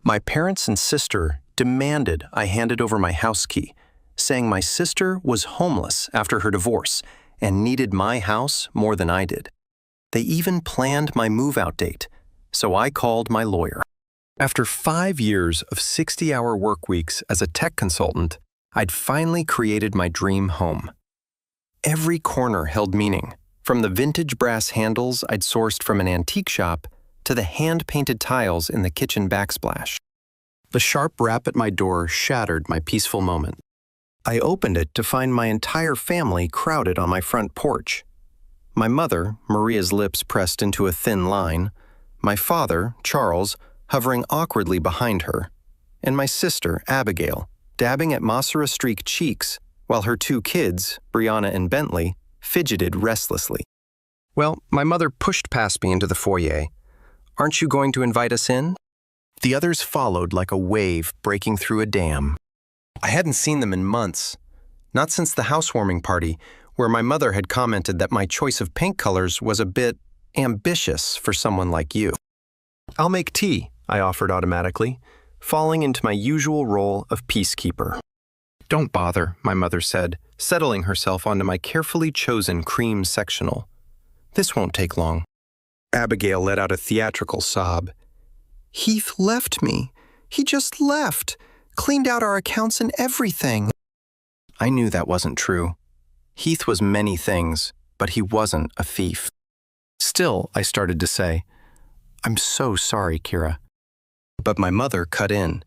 My parents and sister demanded I handed over my house key, saying my sister was homeless after her divorce and needed my house more than I did. They even planned my move-out date, so I called my lawyer. After 5 years of 60-hour work weeks as a tech consultant, I'd finally created my dream home. Every corner held meaning, from the vintage brass handles I'd sourced from an antique shop to the hand-painted tiles in the kitchen backsplash. The sharp rap at my door shattered my peaceful moment. I opened it to find my entire family crowded on my front porch. My mother, Maria's lips pressed into a thin line, my father, Charles, hovering awkwardly behind her, and my sister, Abigail, dabbing at Mossera-streaked cheeks while her 2 kids, Brianna and Bentley, fidgeted restlessly. Well, my mother pushed past me into the foyer. "Aren't you going to invite us in?" The others followed like a wave breaking through a dam. I hadn't seen them in months, not since the housewarming party, where my mother had commented that my choice of paint colors was a bit ambitious for someone like you. "I'll make tea," I offered automatically, falling into my usual role of peacekeeper. "Don't bother," my mother said, settling herself onto my carefully chosen cream sectional. "This won't take long." Abigail let out a theatrical sob. "Heath left me. He just left. Cleaned out our accounts and everything." I knew that wasn't true. Heath was many things, but he wasn't a thief. Still, I started to say, "I'm so sorry, Kira." But my mother cut in.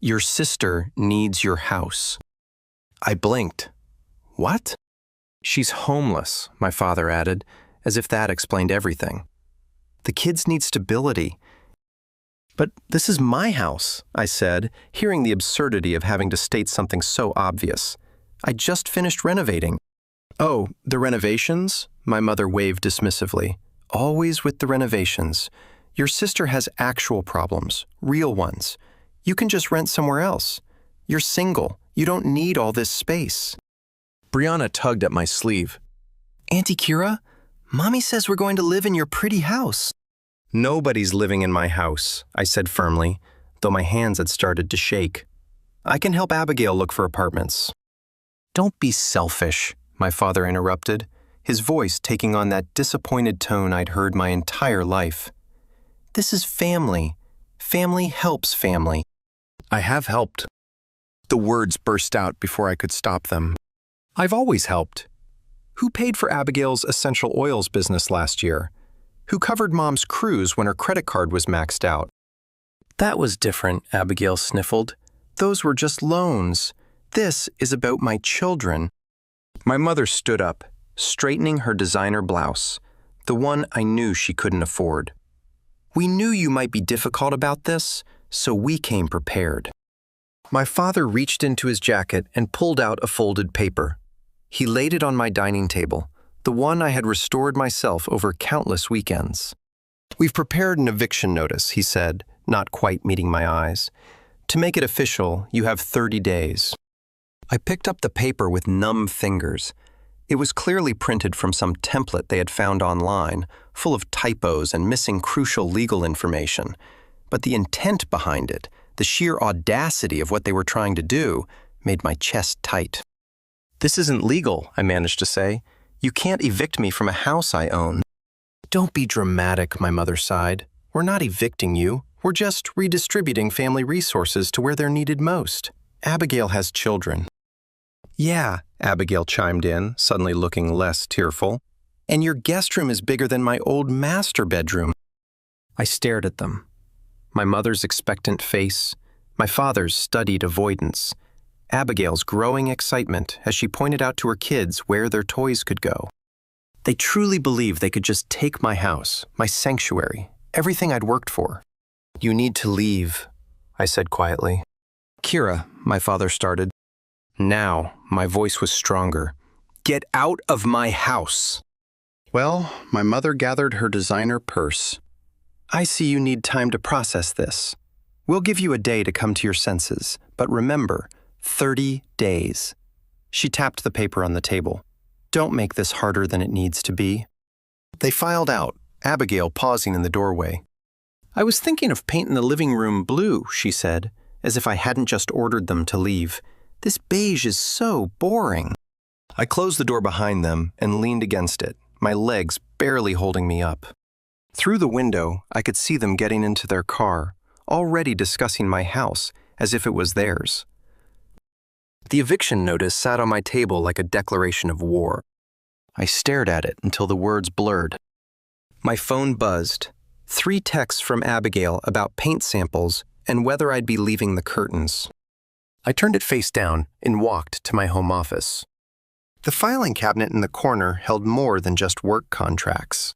"Your sister needs your house." I blinked. "What?" "She's homeless," my father added, as if that explained everything. "The kids need stability." "But this is my house," I said, hearing the absurdity of having to state something so obvious. "I just finished renovating." "Oh, the renovations?" My mother waved dismissively. "Always with the renovations. Your sister has actual problems, real ones. You can just rent somewhere else. You're single. You don't need all this space." Brianna tugged at my sleeve. "Auntie Kira, Mommy says we're going to live in your pretty house." "Nobody's living in my house," I said firmly, though my hands had started to shake. "I can help Abigail look for apartments." "Don't be selfish," my father interrupted, his voice taking on that disappointed tone I'd heard my entire life. "This is family. Family helps family." "I have helped." The words burst out before I could stop them. "I've always helped. Who paid for Abigail's essential oils business last year? Who covered Mom's cruise when her credit card was maxed out?" "That was different," Abigail sniffled. "Those were just loans. This is about my children." My mother stood up, straightening her designer blouse, the one I knew she couldn't afford. "We knew you might be difficult about this, so we came prepared." My father reached into his jacket and pulled out a folded paper. He laid it on my dining table, the one I had restored myself over countless weekends. "We've prepared an eviction notice," he said, not quite meeting my eyes. "To make it official, you have 30 days. I picked up the paper with numb fingers. It was clearly printed from some template they had found online, full of typos and missing crucial legal information. But the intent behind it, the sheer audacity of what they were trying to do, made my chest tight. "This isn't legal," I managed to say. "You can't evict me from a house I own." "Don't be dramatic," my mother sighed. "We're not evicting you. We're just redistributing family resources to where they're needed most. Abigail has children." "Yeah," Abigail chimed in, suddenly looking less tearful. "And your guest room is bigger than my old master bedroom." I stared at them. My mother's expectant face, my father's studied avoidance, Abigail's growing excitement as she pointed out to her kids where their toys could go. They truly believed they could just take my house, my sanctuary, everything I'd worked for. "You need to leave," I said quietly. "Kira," my father started. Now, my voice was stronger. "Get out of my house!" Well, my mother gathered her designer purse. "I see you need time to process this. We'll give you a day to come to your senses, but remember, 30 days. She tapped the paper on the table. "Don't make this harder than it needs to be." They filed out, Abigail pausing in the doorway. I was thinking of painting the living room blue, she said, as if I hadn't just ordered them to leave. This beige is so boring. I closed the door behind them and leaned against it, my legs barely holding me up. Through the window, I could see them getting into their car, already discussing my house as if it was theirs. The eviction notice sat on my table like a declaration of war. I stared at it until the words blurred. My phone buzzed. 3 texts from Abigail about paint samples and whether I'd be leaving the curtains. I turned it face down and walked to my home office. The filing cabinet in the corner held more than just work contracts.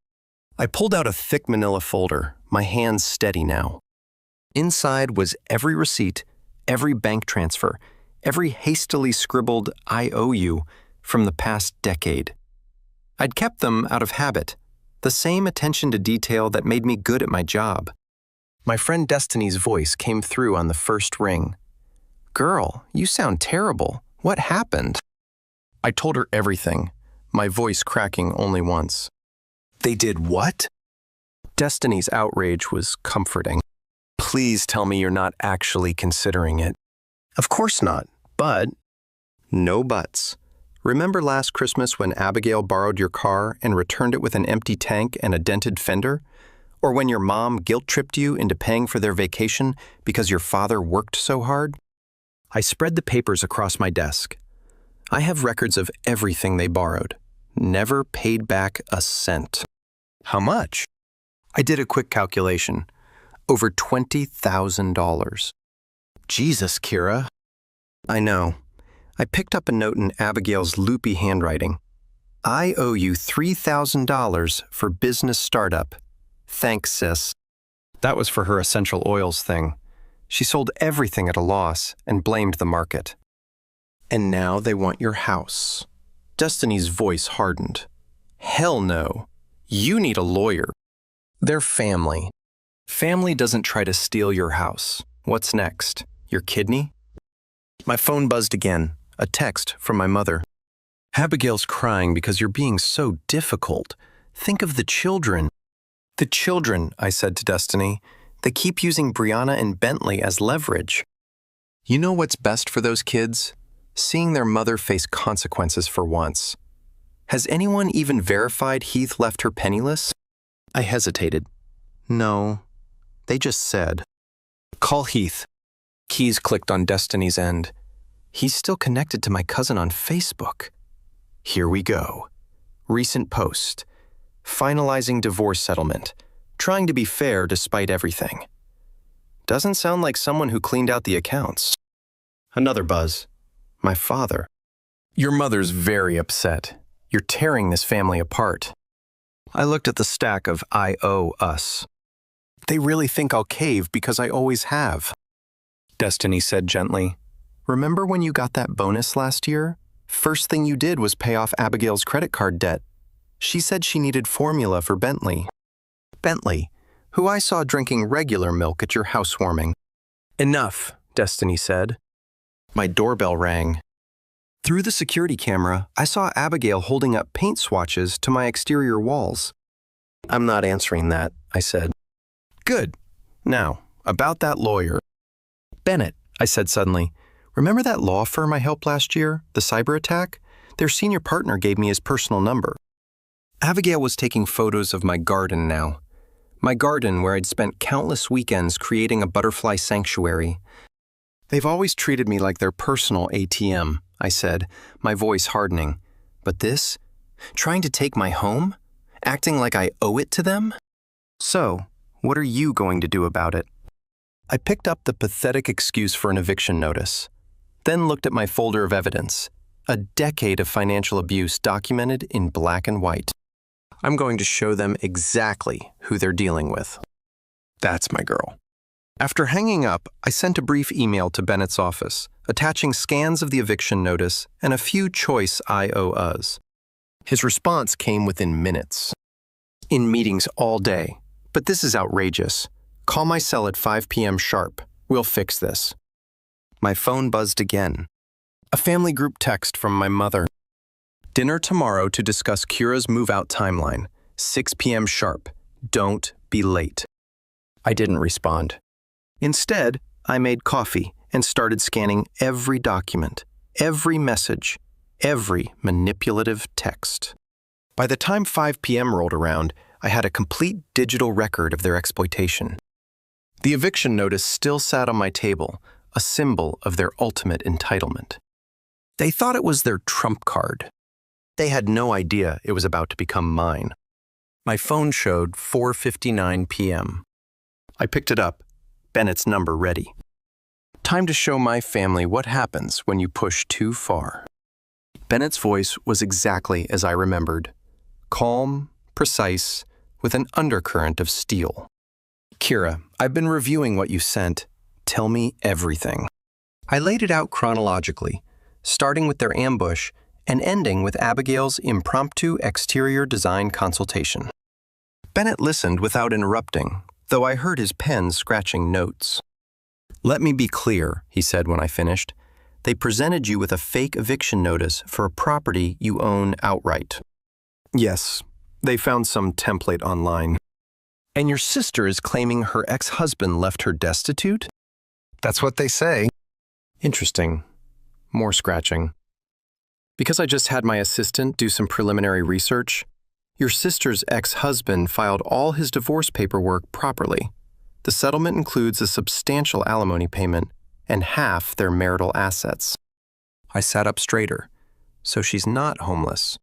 I pulled out a thick manila folder, my hands steady now. Inside was every receipt, every bank transfer, every hastily scribbled "I owe you" from the past decade. I'd kept them out of habit, the same attention to detail that made me good at my job. My friend Destiny's voice came through on the first ring. "Girl, you sound terrible. What happened?" I told her everything, my voice cracking only once. "They did what?" Destiny's outrage was comforting. "Please tell me you're not actually considering it." "Of course not, but..." "No buts. Remember last Christmas when Abigail borrowed your car and returned it with an empty tank and a dented fender? Or when your mom guilt-tripped you into paying for their vacation because your father worked so hard?" I spread the papers across my desk. I have records of everything they borrowed. Never paid back a cent. "How much?" I did a quick calculation. Over $20,000. Jesus, Kira. I know. I picked up a note in Abigail's loopy handwriting. "I owe you $3,000 for business startup. Thanks, sis." That was for her essential oils thing. She sold everything at a loss and blamed the market. "And now they want your house." Destiny's voice hardened. "Hell no. You need a lawyer. They're family. Family doesn't try to steal your house. What's next? Your kidney?" My phone buzzed again, a text from my mother. "Abigail's crying because you're being so difficult. Think of the children." "The children," I said to Destiny. "They keep using Brianna and Bentley as leverage. You know what's best for those kids? Seeing their mother face consequences for once. Has anyone even verified Heath left her penniless?" I hesitated. "No. They just said." "Call Heath." Keys clicked on Destiny's end. He's still connected to my cousin on Facebook. Here we go. Recent post. Finalizing divorce settlement. Trying to be fair despite everything. Doesn't sound like someone who cleaned out the accounts. Another buzz. My father. "Your mother's very upset. You're tearing this family apart." I looked at the stack of "I owe us." "They really think I'll cave because I always have." Destiny said gently. "Remember when you got that bonus last year? First thing you did was pay off Abigail's credit card debt. She said she needed formula for Bentley. Bentley, who I saw drinking regular milk at your housewarming." "Enough," Destiny said. My doorbell rang. Through the security camera, I saw Abigail holding up paint swatches to my exterior walls. "I'm not answering that," I said. "Good. Now, about that lawyer." "Bennett," I said suddenly, "remember that law firm I helped last year, the cyber attack? Their senior partner gave me his personal number." Abigail was taking photos of my garden now. My garden where I'd spent countless weekends creating a butterfly sanctuary. "They've always treated me like their personal ATM," I said, my voice hardening. "But this? Trying to take my home? Acting like I owe it to them? So, what are you going to do about it?" I picked up the pathetic excuse for an eviction notice, then looked at my folder of evidence, a decade of financial abuse documented in black and white. I'm going to show them exactly who they're dealing with. That's my girl. After hanging up, I sent a brief email to Bennett's office, attaching scans of the eviction notice and a few choice IOUs. His response came within minutes. "In meetings all day, but this is outrageous. Call my cell at 5 p.m. sharp. We'll fix this." My phone buzzed again. A family group text from my mother. "Dinner tomorrow to discuss Kira's move-out timeline. 6 p.m. sharp. Don't be late." I didn't respond. Instead, I made coffee and started scanning every document, every message, every manipulative text. By the time 5 p.m. rolled around, I had a complete digital record of their exploitation. The eviction notice still sat on my table, a symbol of their ultimate entitlement. They thought it was their trump card. They had no idea it was about to become mine. My phone showed 4:59 p.m. I picked it up, Bennett's number ready. Time to show my family what happens when you push too far. Bennett's voice was exactly as I remembered. Calm, precise, with an undercurrent of steel. Kira, I've been reviewing what you sent. Tell me everything. I laid it out chronologically, starting with their ambush and ending with Abigail's impromptu exterior design consultation. Bennett listened without interrupting, though I heard his pen scratching notes. Let me be clear, he said when I finished. They presented you with a fake eviction notice for a property you own outright. Yes, they found some template online. And your sister is claiming her ex-husband left her destitute? That's what they say. Interesting. More scratching. Because I just had my assistant do some preliminary research, your sister's ex-husband filed all his divorce paperwork properly. The settlement includes a substantial alimony payment and half their marital assets. I sat up straighter. So she's not homeless.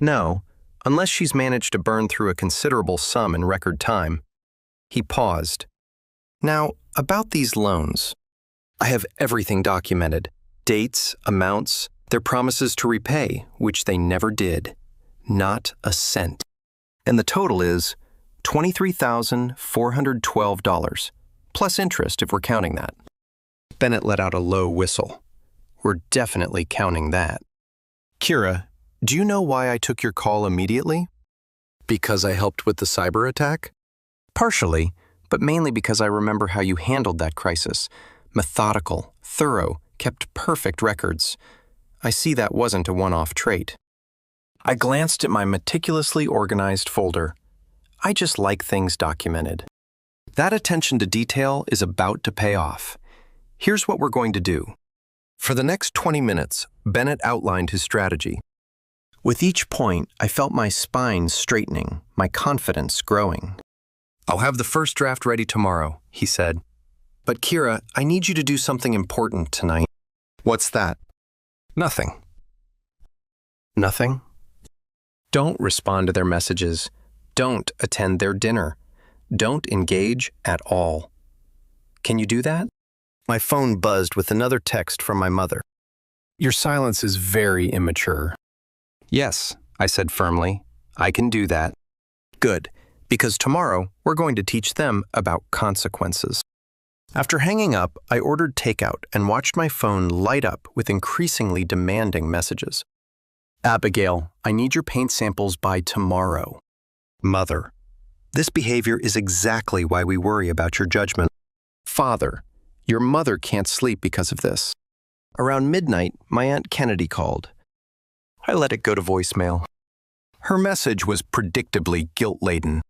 No, unless she's managed to burn through a considerable sum in record time. He paused. Now, about these loans. I have everything documented. Dates, amounts, their promises to repay, which they never did. Not a cent. And the total is $23,412, plus interest if we're counting that. Bennett let out a low whistle. We're definitely counting that. Kira, do you know why I took your call immediately? Because I helped with the cyber attack? Partially, but mainly because I remember how you handled that crisis. Methodical, thorough, kept perfect records. I see that wasn't a one-off trait. I glanced at my meticulously organized folder. I just like things documented. That attention to detail is about to pay off. Here's what we're going to do. For the next 20 minutes, Bennett outlined his strategy. With each point, I felt my spine straightening, my confidence growing. I'll have the first draft ready tomorrow, he said. But Kira, I need you to do something important tonight. What's that? Nothing. Nothing? Don't respond to their messages. Don't attend their dinner. Don't engage at all. Can you do that? My phone buzzed with another text from my mother. Your silence is very immature. Yes, I said firmly. I can do that. Good, because tomorrow we're going to teach them about consequences. After hanging up, I ordered takeout and watched my phone light up with increasingly demanding messages. Abigail, I need your paint samples by tomorrow. Mother, this behavior is exactly why we worry about your judgment. Father, your mother can't sleep because of this. Around midnight, my Aunt Kennedy called. I let it go to voicemail. Her message was predictably guilt-laden.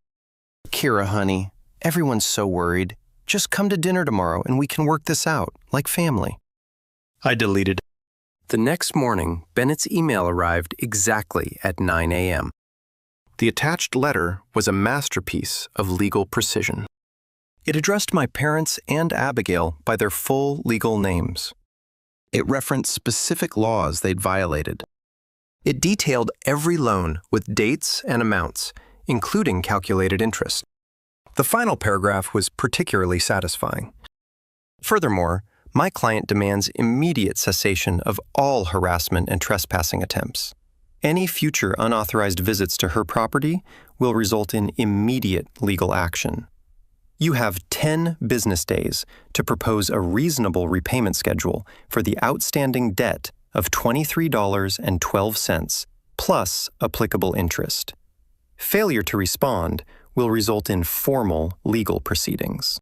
Kira, honey, everyone's so worried. Just come to dinner tomorrow and we can work this out, like family. I deleted. The next morning, Bennett's email arrived exactly at 9 a.m. The attached letter was a masterpiece of legal precision. It addressed my parents and Abigail by their full legal names. It referenced specific laws they'd violated. It detailed every loan with dates and amounts, including calculated interest. The final paragraph was particularly satisfying. Furthermore, my client demands immediate cessation of all harassment and trespassing attempts. Any future unauthorized visits to her property will result in immediate legal action. You have 10 business days to propose a reasonable repayment schedule for the outstanding debt of $23.12 plus applicable interest. Failure to respond will result in formal legal proceedings.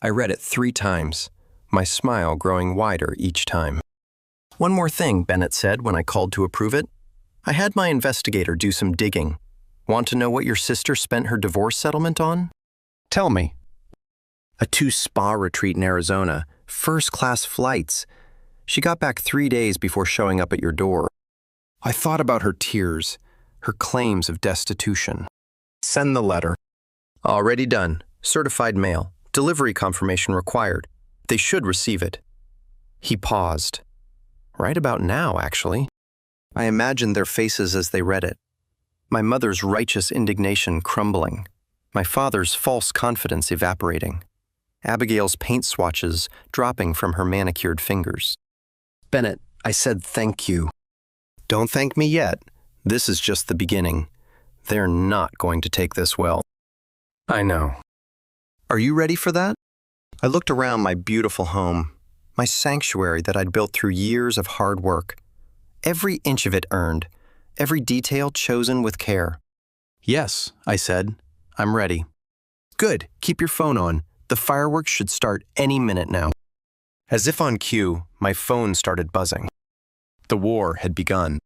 I read it 3 times, my smile growing wider each time. One more thing, Bennett said when I called to approve it. I had my investigator do some digging. Want to know what your sister spent her divorce settlement on? Tell me. A 2-spa retreat in Arizona, first-class flights. She got back 3 days before showing up at your door. I thought about her tears, her claims of destitution. Send the letter. Already done. Certified mail. Delivery confirmation required. They should receive it. He paused. Right about now, actually. I imagined their faces as they read it. My mother's righteous indignation crumbling. My father's false confidence evaporating. Abigail's paint swatches dropping from her manicured fingers. Bennett, I said thank you. Don't thank me yet. This is just the beginning. They're not going to take this well. I know. Are you ready for that? I looked around my beautiful home, my sanctuary that I'd built through years of hard work. Every inch of it earned, every detail chosen with care. Yes, I said. I'm ready. Good, keep your phone on. The fireworks should start any minute now. As if on cue, my phone started buzzing. The war had begun.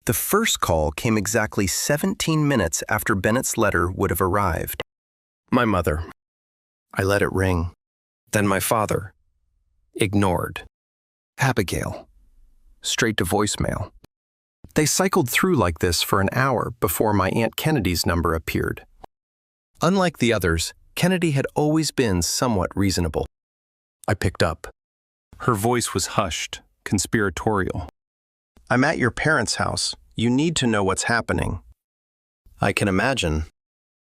The first call came exactly 17 minutes after Bennett's letter would have arrived. My mother. I let it ring. Then my father. Ignored. Abigail. Straight to voicemail. They cycled through like this for an hour before my Aunt Kennedy's number appeared. Unlike the others, Kennedy had always been somewhat reasonable. I picked up. Her voice was hushed, conspiratorial. I'm at your parents' house. You need to know what's happening. I can imagine.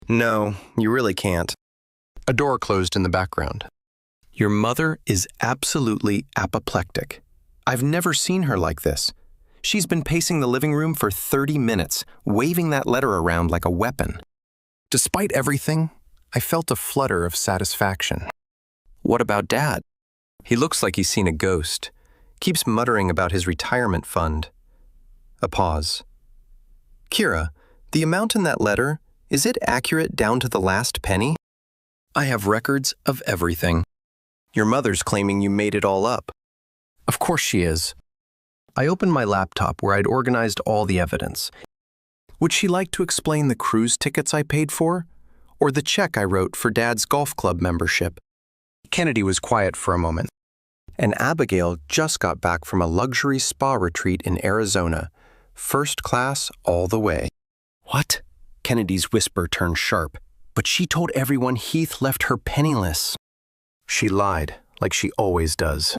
No, you really can't. A door closed in the background. Your mother is absolutely apoplectic. I've never seen her like this. She's been pacing the living room for 30 minutes, waving that letter around like a weapon. Despite everything, I felt a flutter of satisfaction. What about Dad? He looks like he's seen a ghost. Keeps muttering about his retirement fund. A pause. Kira, the amount in that letter, is it accurate down to the last penny? I have records of everything. Your mother's claiming you made it all up. Of course she is. I opened my laptop where I'd organized all the evidence. Would she like to explain the cruise tickets I paid for? Or the check I wrote for Dad's golf club membership? Kennedy was quiet for a moment. And Abigail just got back from a luxury spa retreat in Arizona. First class all the way. What? Kennedy's whisper turned sharp. But she told everyone Heath left her penniless. She lied, like she always does.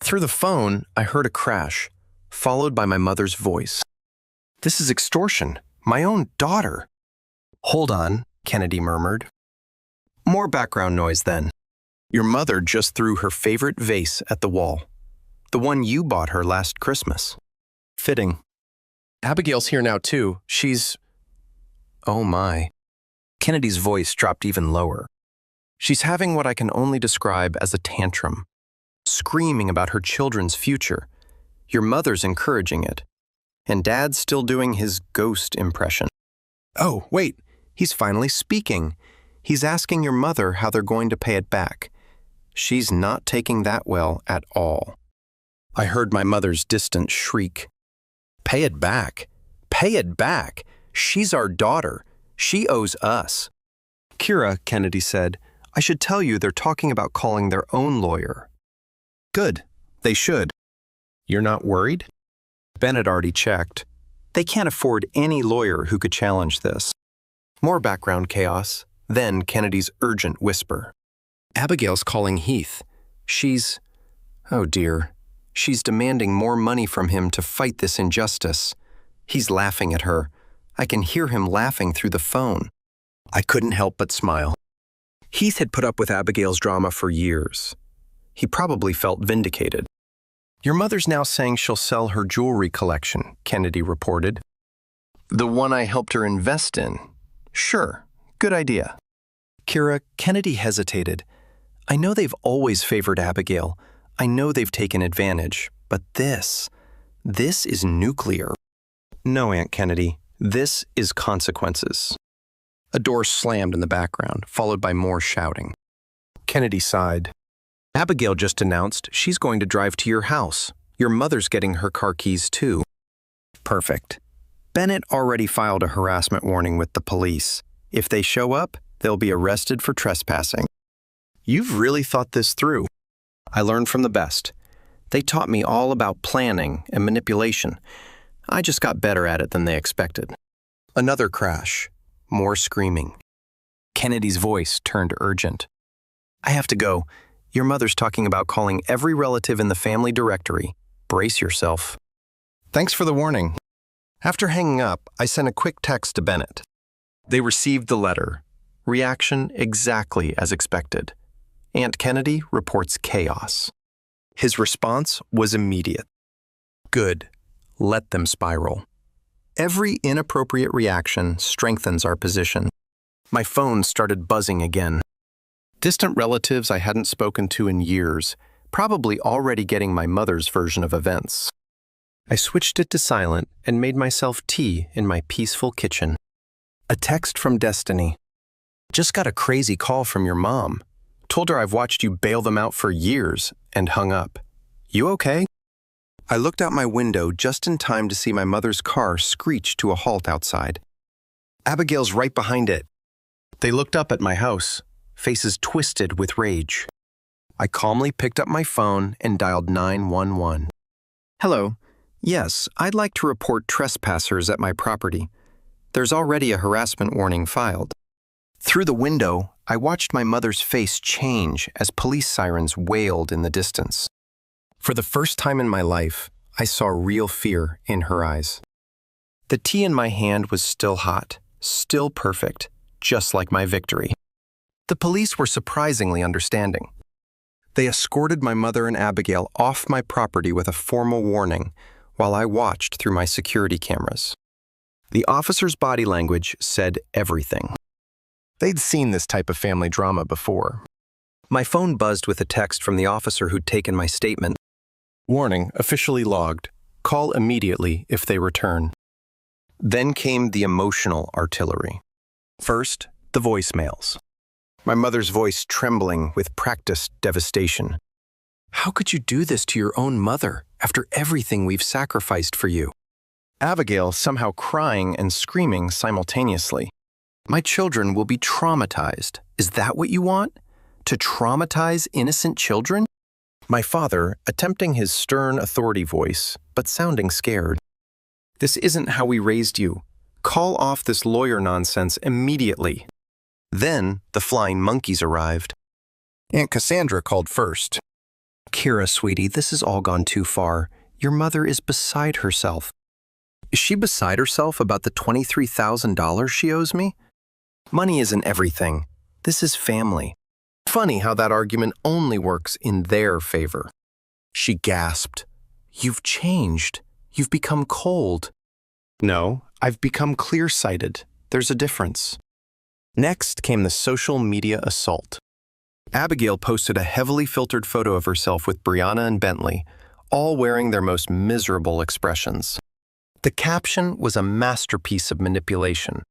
Through the phone, I heard a crash, followed by my mother's voice. This is extortion. My own daughter. Hold on, Kennedy murmured. More background noise then. Your mother just threw her favorite vase at the wall. The one you bought her last Christmas. Fitting. Abigail's here now too. She's... Oh my. Kennedy's voice dropped even lower. She's having what I can only describe as a tantrum. Screaming about her children's future. Your mother's encouraging it. And Dad's still doing his ghost impression. Oh, wait. He's finally speaking. He's asking your mother how they're going to pay it back. She's not taking that well at all. I heard my mother's distant shriek. Pay it back. Pay it back. She's our daughter. She owes us. Kira, Kennedy said, I should tell you they're talking about calling their own lawyer. Good. They should. You're not worried? Bennett already checked. They can't afford any lawyer who could challenge this. More background chaos, then Kennedy's urgent whisper. Abigail's calling Heath. She's... Oh dear. She's demanding more money from him to fight this injustice. He's laughing at her. I can hear him laughing through the phone. I couldn't help but smile. Heath had put up with Abigail's drama for years. He probably felt vindicated. Your mother's now saying she'll sell her jewelry collection, Kennedy reported. The one I helped her invest in. Sure, good idea. Kira, Kennedy hesitated. I know they've always favored Abigail. I know they've taken advantage. But this is nuclear. No, Aunt Kennedy, this is consequences. A door slammed in the background, followed by more shouting. Kennedy sighed. Abigail just announced she's going to drive to your house. Your mother's getting her car keys too. Perfect. Bennett already filed a harassment warning with the police. If they show up, they'll be arrested for trespassing. You've really thought this through. I learned from the best. They taught me all about planning and manipulation. I just got better at it than they expected. Another crash. More screaming. Kennedy's voice turned urgent. I have to go. Your mother's talking about calling every relative in the family directory. Brace yourself. Thanks for the warning. After hanging up, I sent a quick text to Bennett. They received the letter. Reaction exactly as expected. Aunt Kennedy reports chaos. His response was immediate. Good. Let them spiral. Every inappropriate reaction strengthens our position. My phone started buzzing again. Distant relatives I hadn't spoken to in years, probably already getting my mother's version of events. I switched it to silent and made myself tea in my peaceful kitchen. A text from Destiny. Just got a crazy call from your mom. Told her I've watched you bail them out for years, and hung up. You okay? I looked out my window just in time to see my mother's car screech to a halt outside. Abigail's right behind it. They looked up at my house, faces twisted with rage. I calmly picked up my phone and dialed 911. Hello. Yes, I'd like to report trespassers at my property. There's already a harassment warning filed. Through the window, I watched my mother's face change as police sirens wailed in the distance. For the first time in my life, I saw real fear in her eyes. The tea in my hand was still hot, still perfect, just like my victory. The police were surprisingly understanding. They escorted my mother and Abigail off my property with a formal warning while I watched through my security cameras. The officer's body language said everything. They'd seen this type of family drama before. My phone buzzed with a text from the officer who'd taken my statement. Warning, officially logged. Call immediately if they return. Then came the emotional artillery. First, the voicemails. My mother's voice trembling with practiced devastation. How could you do this to your own mother after everything we've sacrificed for you? Abigail somehow crying and screaming simultaneously. My children will be traumatized. Is that what you want? To traumatize innocent children? My father, attempting his stern authority voice, but sounding scared. This isn't how we raised you. Call off this lawyer nonsense immediately. Then the flying monkeys arrived. Aunt Cassandra called first. Kira, sweetie, this has all gone too far. Your mother is beside herself. Is she beside herself about the $23,000 she owes me? Money isn't everything. This is family. Funny how that argument only works in their favor. She gasped. You've changed. You've become cold. No, I've become clear-sighted. There's a difference. Next came the social media assault. Abigail posted a heavily filtered photo of herself with Brianna and Bentley, all wearing their most miserable expressions. The caption was a masterpiece of manipulation.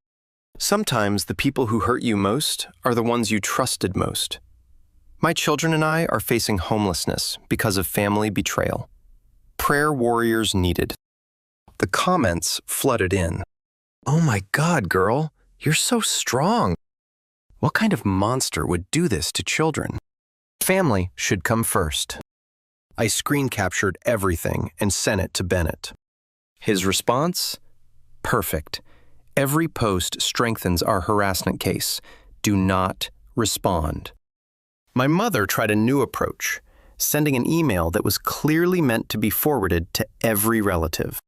Sometimes the people who hurt you most are the ones you trusted most. My children and I are facing homelessness because of family betrayal. Prayer warriors needed. The comments flooded in. Oh my God, girl, you're so strong. What kind of monster would do this to children? Family should come first. I screen captured everything and sent it to Bennett. His response? Perfect. Every post strengthens our harassment case. Do not respond. My mother tried a new approach, sending an email that was clearly meant to be forwarded to every relative.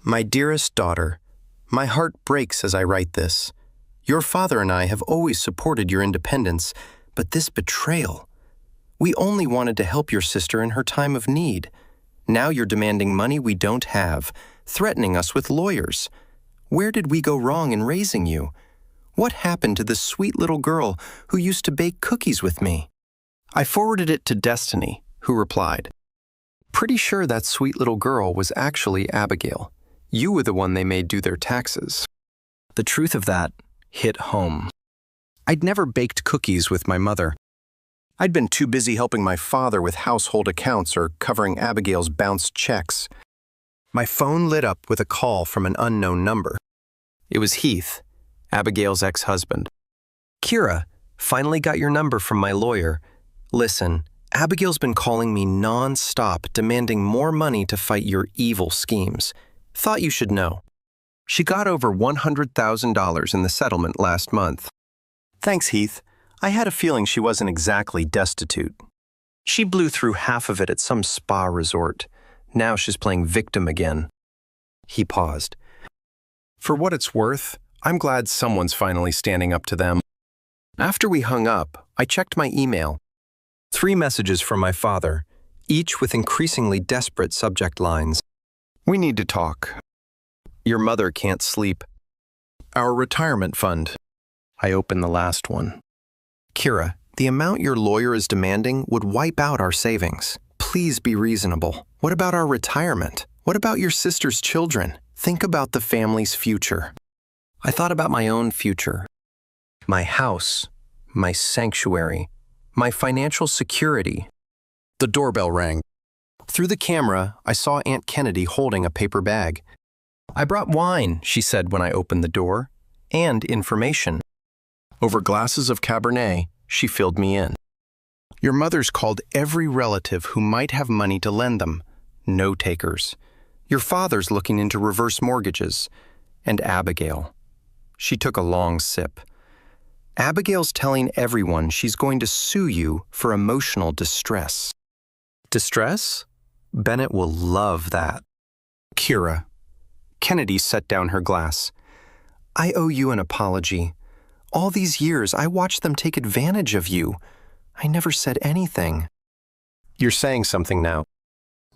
My dearest daughter, my heart breaks as I write this. Your father and I have always supported your independence, but this betrayal. We only wanted to help your sister in her time of need. Now you're demanding money we don't have, threatening us with lawyers. Where did we go wrong in raising you? What happened to the sweet little girl who used to bake cookies with me? I forwarded it to Destiny, who replied, Pretty sure that sweet little girl was actually Abigail. You were the one they made do their taxes. The truth of that hit home. I'd never baked cookies with my mother. I'd been too busy helping my father with household accounts or covering Abigail's bounced checks. My phone lit up with a call from an unknown number. It was Heath, Abigail's ex-husband. Kira, finally got your number from my lawyer. Listen, Abigail's been calling me non-stop, demanding more money to fight your evil schemes. Thought you should know. She got over $100,000 in the settlement last month. Thanks, Heath. I had a feeling she wasn't exactly destitute. She blew through half of it at some spa resort. Now she's playing victim again. He paused. For what it's worth, I'm glad someone's finally standing up to them. After we hung up, I checked my email. 3 messages from my father, each with increasingly desperate subject lines. We need to talk. Your mother can't sleep. Our retirement fund. I opened the last one. Kira, the amount your lawyer is demanding would wipe out our savings. Please be reasonable. What about our retirement? What about your sister's children? Think about the family's future. I thought about my own future. My house, my sanctuary, my financial security. The doorbell rang. Through the camera, I saw Aunt Kennedy holding a paper bag. I brought wine, she said when I opened the door, and information. Over glasses of Cabernet, she filled me in. Your mother's called every relative who might have money to lend them. No takers. Your father's looking into reverse mortgages. And Abigail. She took a long sip. Abigail's telling everyone she's going to sue you for emotional distress. Distress? Bennett will love that. Kira. Kennedy set down her glass. I owe you an apology. All these years, I watched them take advantage of you. I never said anything. You're saying something now.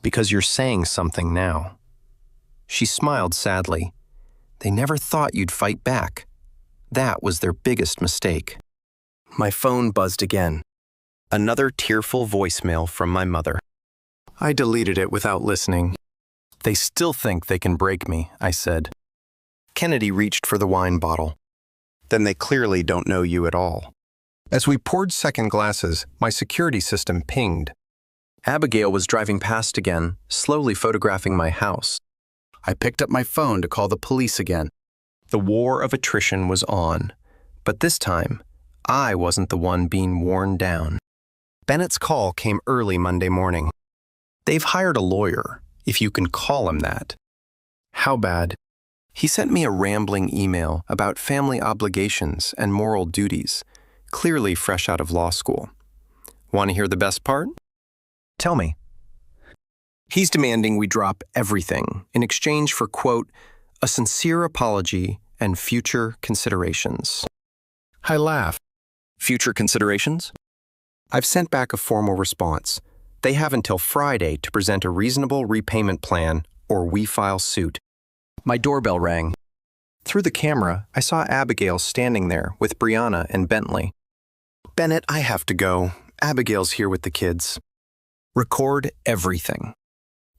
Because you're saying something now. She smiled sadly. They never thought you'd fight back. That was their biggest mistake. My phone buzzed again. Another tearful voicemail from my mother. I deleted it without listening. They still think they can break me, I said. Kennedy reached for the wine bottle. Then they clearly don't know you at all. As we poured second glasses, my security system pinged. Abigail was driving past again, slowly photographing my house. I picked up my phone to call the police again. The war of attrition was on, but this time, I wasn't the one being worn down. Bennett's call came early Monday morning. They've hired a lawyer, if you can call him that. How bad? He sent me a rambling email about family obligations and moral duties, clearly fresh out of law school. Want to hear the best part? Tell me. He's demanding we drop everything in exchange for, quote, a sincere apology and future considerations. I laughed. Future considerations? I've sent back a formal response. They have until Friday to present a reasonable repayment plan or we file suit. My doorbell rang. Through the camera, I saw Abigail standing there with Brianna and Bentley. Bennett, I have to go. Abigail's here with the kids. Record everything.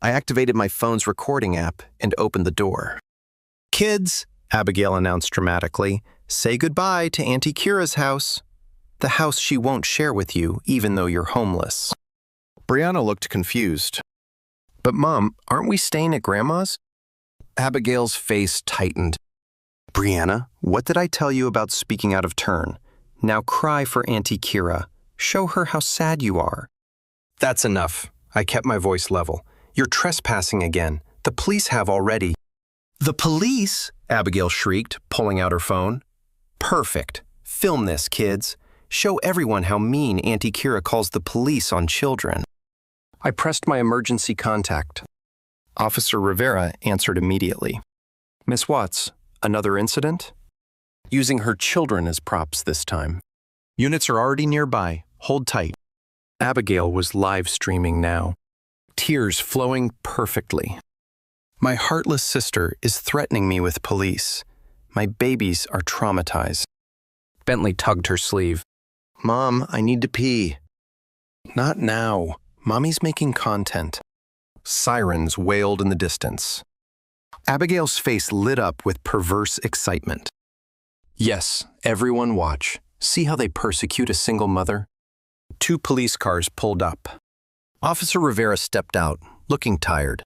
I activated my phone's recording app and opened the door. Kids, Abigail announced dramatically, say goodbye to Auntie Kira's house. The house she won't share with you, even though you're homeless. Brianna looked confused. But Mom, aren't we staying at Grandma's? Abigail's face tightened. Brianna, what did I tell you about speaking out of turn? Now cry for Auntie Kira. Show her how sad you are. That's enough. I kept my voice level. You're trespassing again. The police have already. The police? Abigail shrieked, pulling out her phone. Perfect. Film this, kids. Show everyone how mean Auntie Kira calls the police on children. I pressed my emergency contact. Officer Rivera answered immediately. Miss Watts, another incident? Using her children as props this time. Units are already nearby. Hold tight. Abigail was live streaming now. Tears flowing perfectly. My heartless sister is threatening me with police. My babies are traumatized. Bentley tugged her sleeve. Mom, I need to pee. Not now. Mommy's making content. Sirens wailed in the distance. Abigail's face lit up with perverse excitement. Yes, everyone watch. See how they persecute a single mother? 2 police cars pulled up. Officer Rivera stepped out, looking tired.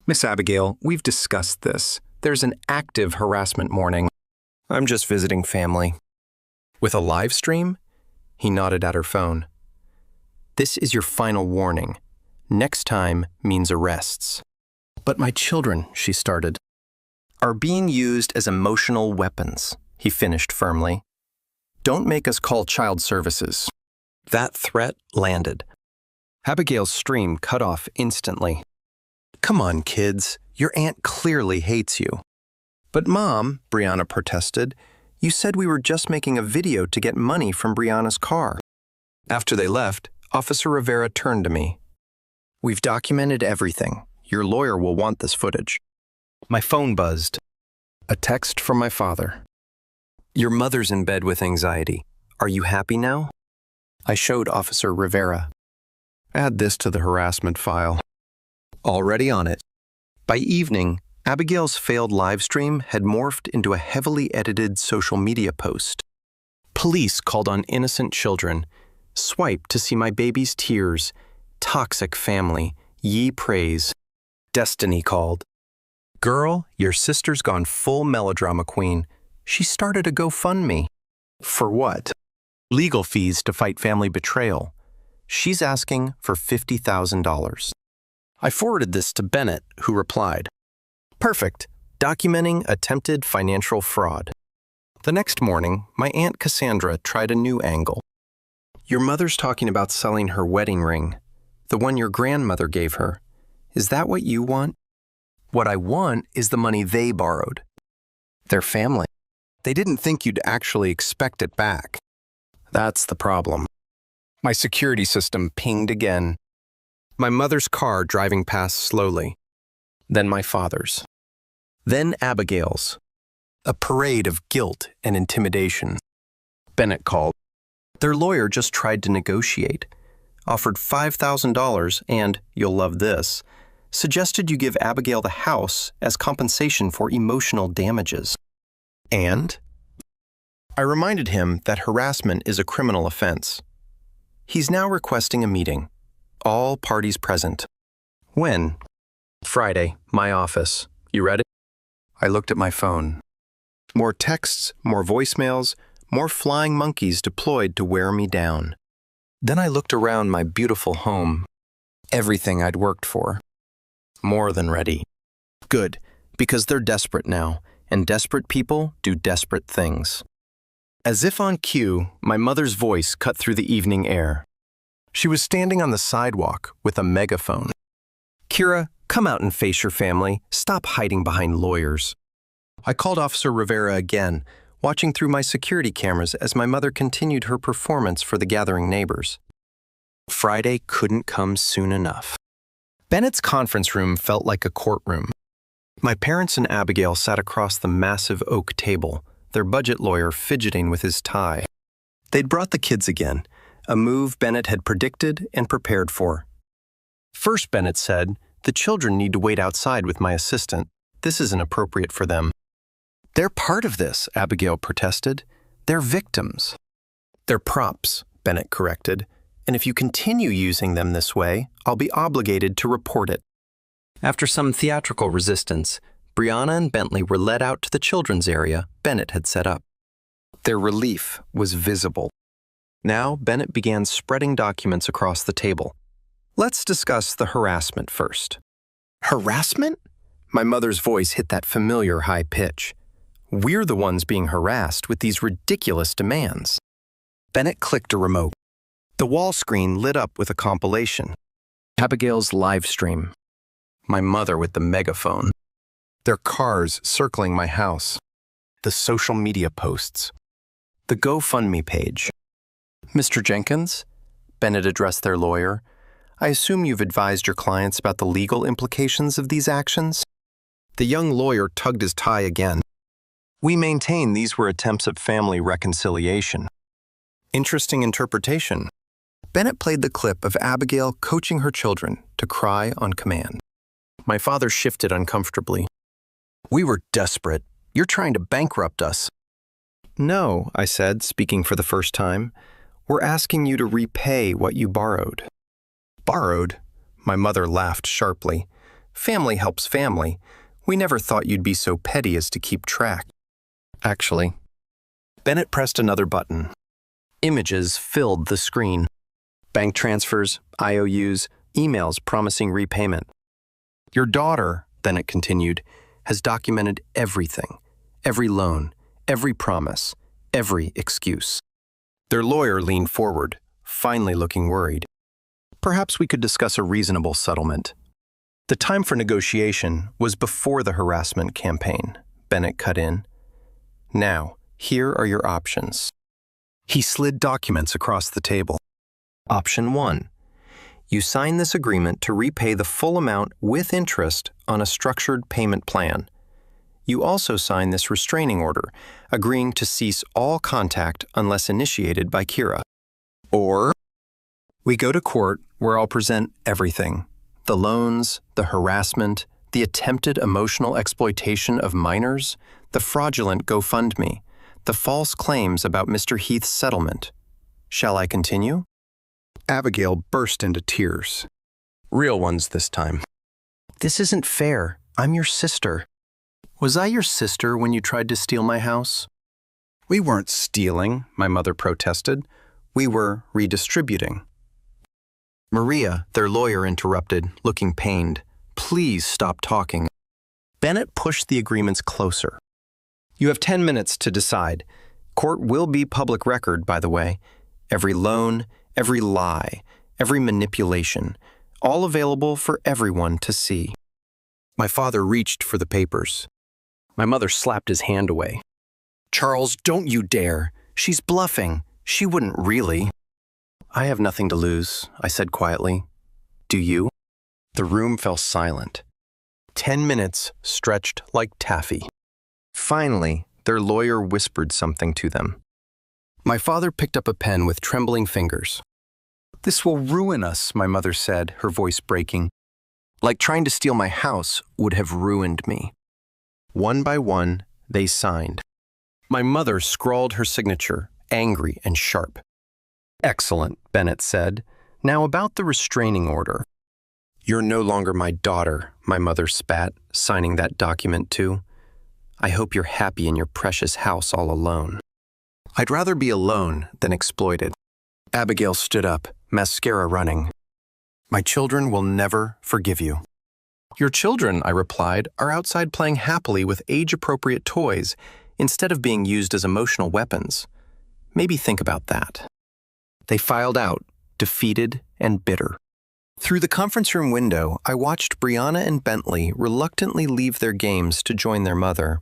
Miss Abigail, we've discussed this. There's an active harassment warning. I'm just visiting family. With a live stream? He nodded at her phone. This is your final warning. Next time means arrests. But my children, she started, are being used as emotional weapons, he finished firmly. Don't make us call child services. That threat landed. Abigail's stream cut off instantly. Come on, kids. Your aunt clearly hates you. But Mom, Brianna protested, you said we were just making a video to get money from Brianna's car. After they left, Officer Rivera turned to me. We've documented everything. Your lawyer will want this footage. My phone buzzed. A text from my father. Your mother's in bed with anxiety. Are you happy now? I showed Officer Rivera. Add this to the harassment file. Already on it. By evening, Abigail's failed live stream had morphed into a heavily edited social media post. Police called on innocent children. Swipe to see my baby's tears. Toxic family. Ye praise. Destiny called. Girl, your sister's gone full melodrama queen. She started a GoFundMe. For what? Legal fees to fight family betrayal. She's asking for $50,000. I forwarded this to Bennett, who replied, Perfect. Documenting attempted financial fraud. The next morning, my Aunt Cassandra tried a new angle. Your mother's talking about selling her wedding ring, the one your grandmother gave her. Is that what you want? What I want is the money they borrowed. Their family. They didn't think you'd actually expect it back. That's the problem. My security system pinged again. My mother's car driving past slowly. Then my father's. Then Abigail's. A parade of guilt and intimidation. Bennett called. Their lawyer just tried to negotiate. Offered $5,000 and, you'll love this, suggested you give Abigail the house as compensation for emotional damages. And? I reminded him that harassment is a criminal offense. He's now requesting a meeting. All parties present. When? Friday, my office. You ready? I looked at my phone. More texts, more voicemails, more flying monkeys deployed to wear me down. Then I looked around my beautiful home. Everything I'd worked for. More than ready. Good, because they're desperate now, and desperate people do desperate things. As if on cue, my mother's voice cut through the evening air. She was standing on the sidewalk with a megaphone. Kira, come out and face your family. Stop hiding behind lawyers. I called Officer Rivera again, watching through my security cameras as my mother continued her performance for the gathering neighbors. Friday couldn't come soon enough. Bennett's conference room felt like a courtroom. My parents and Abigail sat across the massive oak table, their budget lawyer fidgeting with his tie. They'd brought the kids again, a move Bennett had predicted and prepared for. First, Bennett said, the children need to wait outside with my assistant. This isn't appropriate for them. They're part of this, Abigail protested. They're victims. They're props, Bennett corrected. And if you continue using them this way, I'll be obligated to report it. After some theatrical resistance, Brianna and Bentley were led out to the children's area Bennett had set up. Their relief was visible. Now, Bennett began spreading documents across the table. Let's discuss the harassment first. Harassment? My mother's voice hit that familiar high pitch. We're the ones being harassed with these ridiculous demands. Bennett clicked a remote. The wall screen lit up with a compilation. Abigail's live stream. My mother with the megaphone. Their cars circling my house. The social media posts. The GoFundMe page. Mr. Jenkins, Bennett addressed their lawyer, I assume you've advised your clients about the legal implications of these actions? The young lawyer tugged his tie again. We maintain these were attempts at family reconciliation. Interesting interpretation. Bennett played the clip of Abigail coaching her children to cry on command. My father shifted uncomfortably. We were desperate. You're trying to bankrupt us. No, I said, speaking for the first time. We're asking you to repay what you borrowed. Borrowed? My mother laughed sharply. Family helps family. We never thought you'd be so petty as to keep track. Actually. Bennett pressed another button. Images filled the screen. Bank transfers, IOUs, emails promising repayment. Your daughter, then it continued, has documented everything, every loan, every promise, every excuse. Their lawyer leaned forward, finally looking worried. Perhaps we could discuss a reasonable settlement. The time for negotiation was before the harassment campaign, Bennett cut in. Now, here are your options. He slid documents across the table. Option 1. You sign this agreement to repay the full amount with interest on a structured payment plan. You also sign this restraining order, agreeing to cease all contact unless initiated by Kira. Or, we go to court where I'll present everything. The loans, the harassment, the attempted emotional exploitation of minors, the fraudulent GoFundMe, the false claims about Mr. Heath's settlement. Shall I continue? Abigail burst into tears. Real ones this time. This isn't fair. I'm your sister. Was I your sister when you tried to steal my house? We weren't stealing, my mother protested. We were redistributing. Maria, their lawyer, interrupted, looking pained. Please stop talking. Bennett pushed the agreements closer. You have 10 minutes to decide. Court will be public record, by the way. Every loan, every lie, every manipulation, all available for everyone to see. My father reached for the papers. My mother slapped his hand away. Charles, don't you dare. She's bluffing. She wouldn't really. I have nothing to lose, I said quietly. Do you? The room fell silent. 10 minutes stretched like taffy. Finally, their lawyer whispered something to them. My father picked up a pen with trembling fingers. This will ruin us, my mother said, her voice breaking. Like trying to steal my house would have ruined me. One by one, they signed. My mother scrawled her signature, angry and sharp. Excellent, Bennett said. Now about the restraining order. You're no longer my daughter, my mother spat, signing that document too. I hope you're happy in your precious house all alone. I'd rather be alone than exploited. Abigail stood up, mascara running. My children will never forgive you. Your children, I replied, are outside playing happily with age-appropriate toys instead of being used as emotional weapons. Maybe think about that. They filed out, defeated and bitter. Through the conference room window, I watched Brianna and Bentley reluctantly leave their games to join their mother.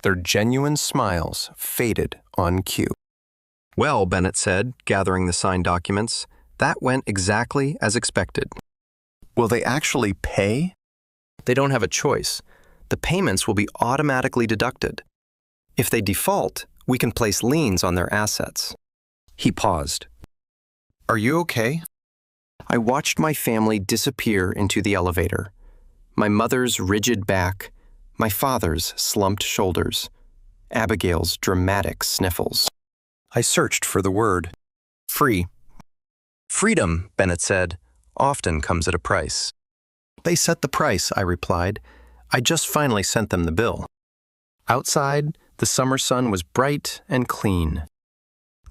Their genuine smiles faded on cue. Well, Bennett said, gathering the signed documents, that went exactly as expected. Will they actually pay? They don't have a choice. The payments will be automatically deducted. If they default, we can place liens on their assets. He paused. Are you okay? I watched my family disappear into the elevator. My mother's rigid back, my father's slumped shoulders, Abigail's dramatic sniffles. I searched for the word. Free. Freedom, Bennett said, often comes at a price. They set the price, I replied. I just finally sent them the bill. Outside, the summer sun was bright and clean.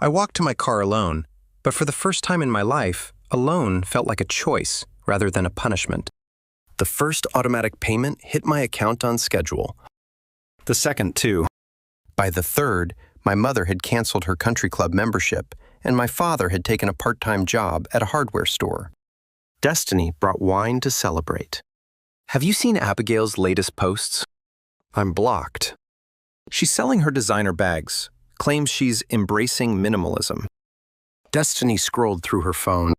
I walked to my car alone, but for the first time in my life, alone felt like a choice rather than a punishment. The first automatic payment hit my account on schedule. The second, too. By the third, my mother had canceled her country club membership, and my father had taken a part-time job at a hardware store. Destiny brought wine to celebrate. Have you seen Abigail's latest posts? I'm blocked. She's selling her designer bags, claims she's embracing minimalism. Destiny scrolled through her phone.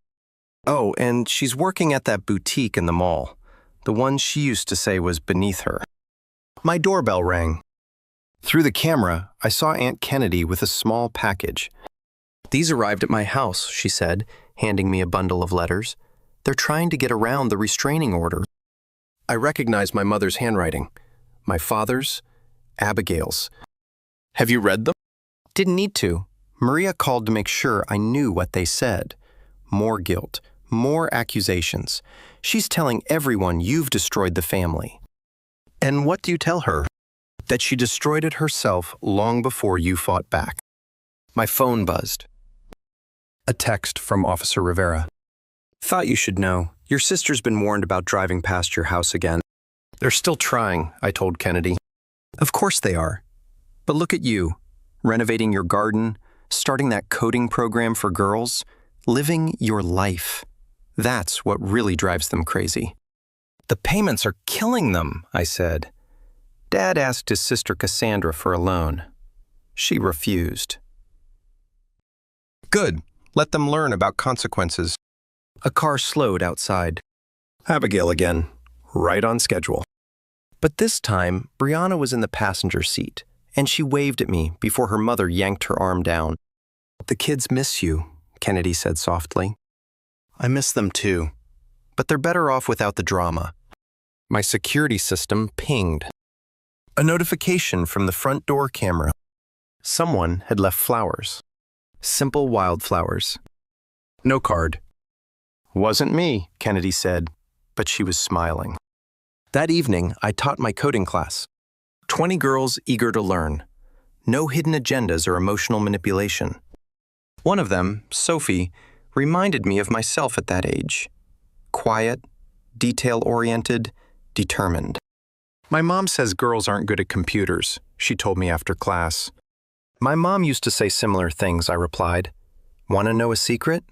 Oh, and she's working at that boutique in the mall, the one she used to say was beneath her. My doorbell rang. Through the camera, I saw Aunt Kennedy with a small package. These arrived at my house, she said, handing me a bundle of letters. They're trying to get around the restraining order. I recognized my mother's handwriting. My father's, Abigail's. Have you read them? Didn't need to. Maria called to make sure I knew what they said. More guilt, more accusations. She's telling everyone you've destroyed the family. And what do you tell her? That she destroyed it herself long before you fought back. My phone buzzed. A text from Officer Rivera. Thought you should know. Your sister's been warned about driving past your house again. They're still trying, I told Kennedy. Of course they are. But look at you, renovating your garden, starting that coding program for girls, living your life. That's what really drives them crazy. The payments are killing them, I said. Dad asked his sister Cassandra for a loan. She refused. Good. Let them learn about consequences. A car slowed outside. Abigail again, right on schedule. But this time, Brianna was in the passenger seat, and she waved at me before her mother yanked her arm down. The kids miss you, Kennedy said softly. I miss them too, but they're better off without the drama. My security system pinged. A notification from the front door camera. Someone had left flowers. Simple wildflowers. No card. Wasn't me, Kennedy said, but she was smiling. That evening, I taught my coding class. 20 girls eager to learn. No hidden agendas or emotional manipulation. One of them, Sophie, reminded me of myself at that age. Quiet, detail-oriented, determined. My mom says girls aren't good at computers, she told me after class. My mom used to say similar things, I replied. Want to know a secret?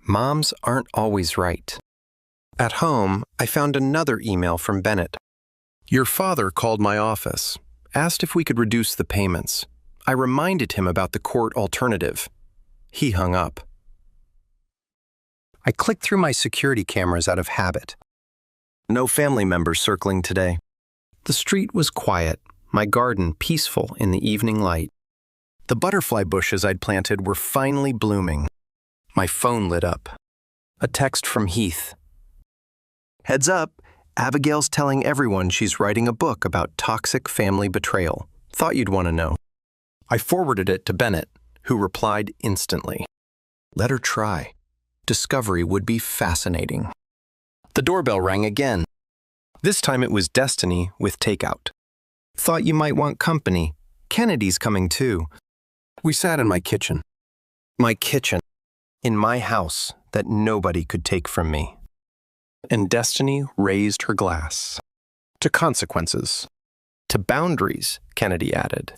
Moms aren't always right. At home, I found another email from Bennett. Your father called my office, asked if we could reduce the payments. I reminded him about the court alternative. He hung up. I clicked through my security cameras out of habit. No family members circling today. The street was quiet, my garden peaceful in the evening light. The butterfly bushes I'd planted were finally blooming. My phone lit up. A text from Heath. Heads up, Abigail's telling everyone she's writing a book about toxic family betrayal. Thought you'd want to know. I forwarded it to Bennett, who replied instantly. Let her try. Discovery would be fascinating. The doorbell rang again. This time it was Destiny with takeout. Thought you might want company. Kennedy's coming too. We sat in my kitchen. My kitchen. In my house that nobody could take from me. And Destiny raised her glass. To consequences. To boundaries, Kennedy added.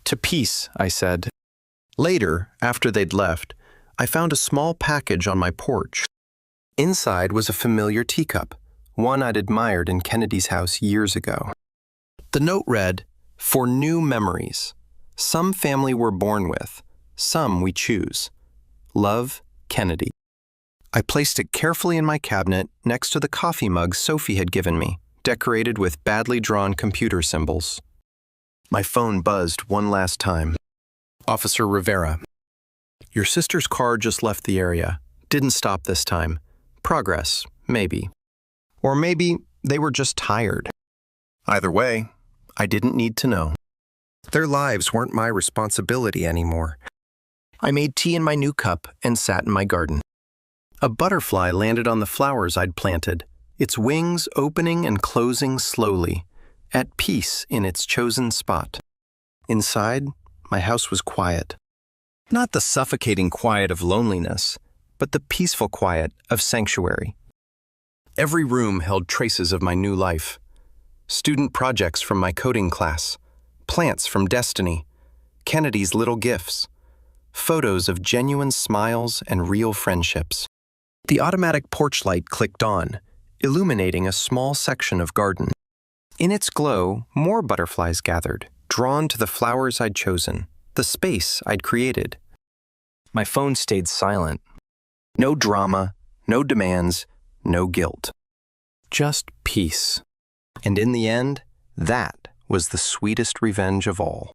To peace, I said. Later, after they'd left, I found a small package on my porch. Inside was a familiar teacup, one I'd admired in Kennedy's house years ago. The note read, For new memories. Some family we're born with, some we choose. Love, Kennedy. I placed it carefully in my cabinet next to the coffee mug Sophie had given me, decorated with badly drawn computer symbols. My phone buzzed one last time. Officer Rivera. Your sister's car just left the area. Didn't stop this time. Progress, maybe. Or maybe they were just tired. Either way, I didn't need to know. Their lives weren't my responsibility anymore. I made tea in my new cup and sat in my garden. A butterfly landed on the flowers I'd planted, its wings opening and closing slowly, at peace in its chosen spot. Inside, my house was quiet. Not the suffocating quiet of loneliness, but the peaceful quiet of sanctuary. Every room held traces of my new life. Student projects from my coding class, plants from Destiny, Kennedy's little gifts, photos of genuine smiles and real friendships. The automatic porch light clicked on, illuminating a small section of garden. In its glow, more butterflies gathered, drawn to the flowers I'd chosen, the space I'd created. My phone stayed silent. No drama, no demands, no guilt. Just peace. And in the end, that was the sweetest revenge of all.